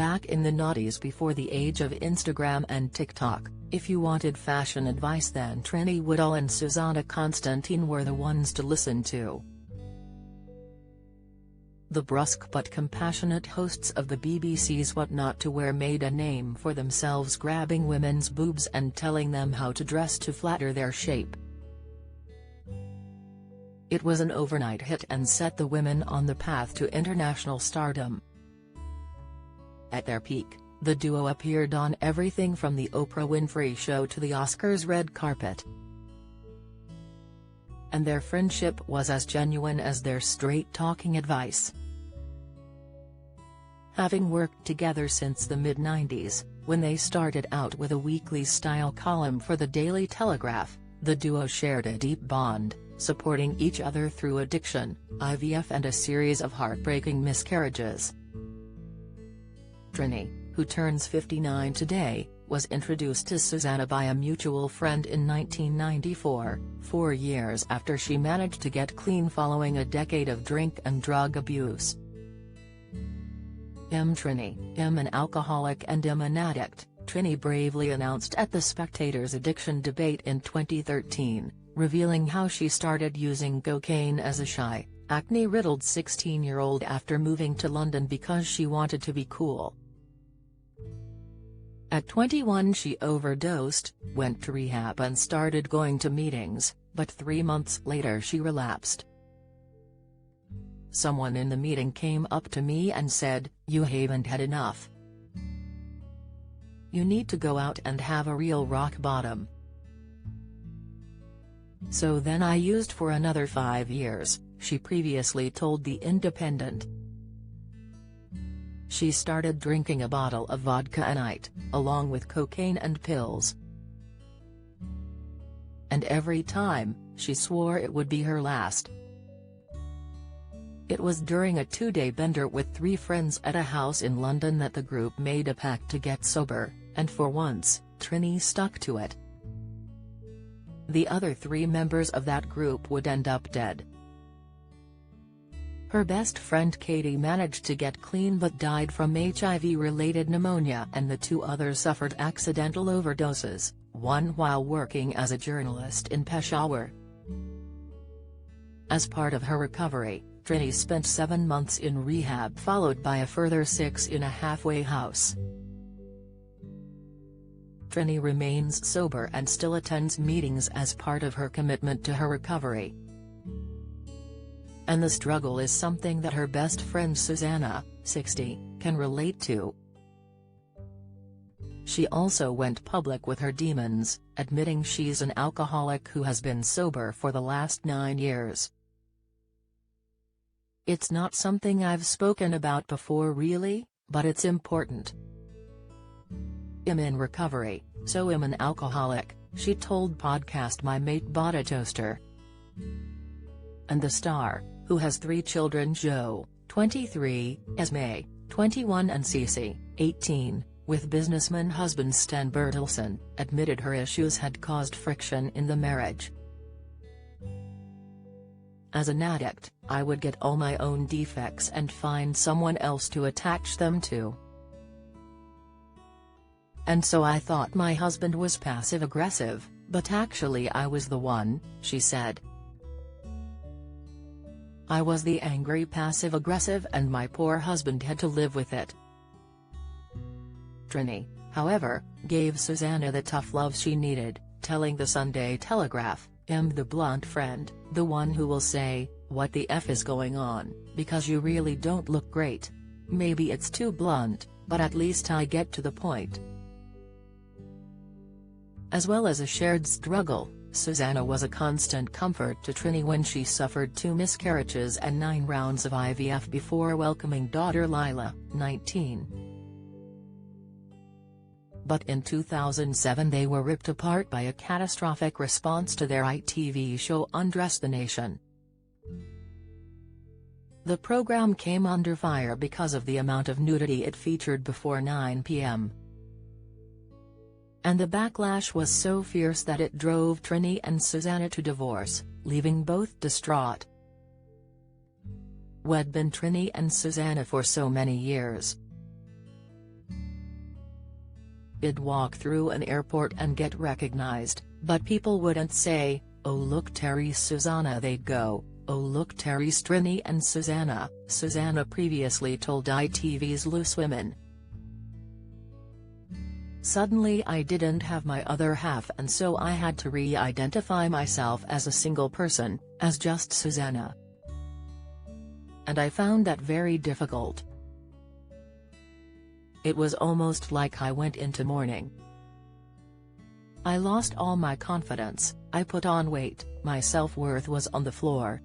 Back in the noughties, before the age of Instagram and TikTok, if you wanted fashion advice, then Trinny, Woodall and Susannah Constantine were the ones to listen to. The brusque but compassionate hosts of the BBC's What Not to Wear made a name for themselves, grabbing women's boobs and telling them how to dress to flatter their shape. It was an overnight hit and set the women on the path to international stardom. At their peak, the duo appeared on everything from The Oprah Winfrey Show to the Oscars' red carpet. And their friendship was as genuine as their straight-talking advice. Having worked together since the mid-90s, when they started out with a weekly style column for the Daily Telegraph, the duo shared a deep bond, supporting each other through addiction, IVF and a series of heartbreaking miscarriages. Trinny, who turns 59 today, was introduced to Susannah by a mutual friend in 1994, 4 years after she managed to get clean following a decade of drink and drug abuse. Trinny, an alcoholic and an addict, Trinny bravely announced at the Spectator's addiction debate in 2013, revealing how she started using cocaine as a shy, acne-riddled 16-year-old after moving to London because she wanted to be cool. At 21 she overdosed, went to rehab and started going to meetings, but 3 months later she relapsed. Someone in the meeting came up to me and said, "You haven't had enough. You need to go out and have a real rock bottom." So then I used for another 5 years, she previously told The Independent. She started drinking a bottle of vodka a night, along with cocaine and pills. And every time, she swore it would be her last. It was during a 2-day bender with 3 friends at a house in London that the group made a pact to get sober, and for once, Trinny stuck to it. The other 3 members of that group would end up dead. Her best friend Katie managed to get clean but died from HIV-related pneumonia, and the 2 others suffered accidental overdoses, one while working as a journalist in Peshawar. As part of her recovery, Trinny spent 7 months in rehab, followed by a further 6 in a halfway house. Trinny remains sober and still attends meetings as part of her commitment to her recovery. And the struggle is something that her best friend Susannah, 60, can relate to. She also went public with her demons, admitting she's an alcoholic who has been sober for the last 9 years. "It's not something I've spoken about before really, but it's important. I'm in recovery, so I'm an alcoholic," she told podcast My Mate Bought a Toaster. And the star, who has 3 children, Joe, 23, Esme, 21 and Cece, 18, with businessman husband Sten Bertelsen, admitted her issues had caused friction in the marriage. "As an addict, I would get all my own defects and find someone else to attach them to. And so I thought my husband was passive-aggressive, but actually I was the one," she said. "I was the angry passive-aggressive and my poor husband had to live with it." Trinny, however, gave Susannah the tough love she needed, telling the Sunday Telegraph, "I'm the blunt friend, the one who will say, 'What the F is going on, because you really don't look great. Maybe it's too blunt, but at least I get to the point.'" As well as a shared struggle, Susannah was a constant comfort to Trinny when she suffered 2 miscarriages and 9 rounds of IVF before welcoming daughter Lila, 19. But in 2007 they were ripped apart by a catastrophic response to their ITV show Undress the Nation. The program came under fire because of the amount of nudity it featured before 9 p.m. And the backlash was so fierce that it drove Trinny and Susannah to divorce, leaving both distraught. Who'd been Trinny and Susannah for so many years. I'd walk through an airport and get recognized, but people wouldn't say, "Oh look Terry's Susannah," they'd go, "Oh look Terry's Trinny and Susannah," Susannah previously told ITV's Loose Women. Suddenly I didn't have my other half, and so I had to re-identify myself as a single person, as just Susannah. And I found that very difficult. It was almost like I went into mourning. I lost all my confidence, I put on weight, my self-worth was on the floor.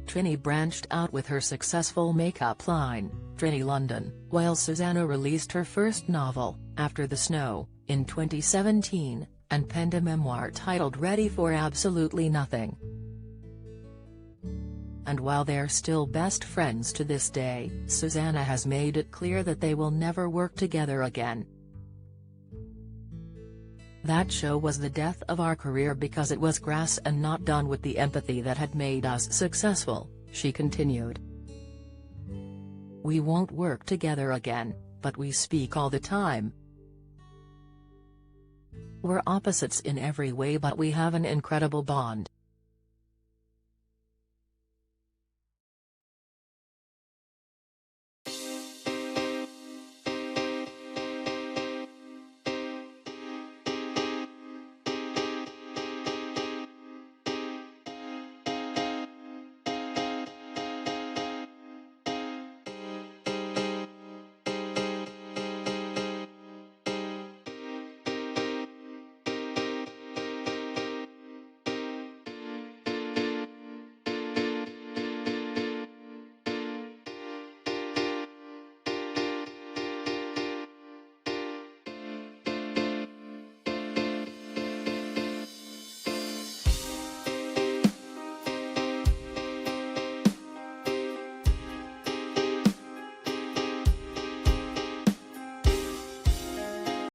Trinny branched out with her successful makeup line, Trinny London, while Susannah released her first novel, After the Snow, in 2017, and penned a memoir titled Ready for Absolutely Nothing. And while they're still best friends to this day, Susannah has made it clear that they will never work together again. "That show was the death of our career because it was crass and not done with the empathy that had made us successful," she continued. "We won't work together again, but we speak all the time. We're opposites in every way, but we have an incredible bond."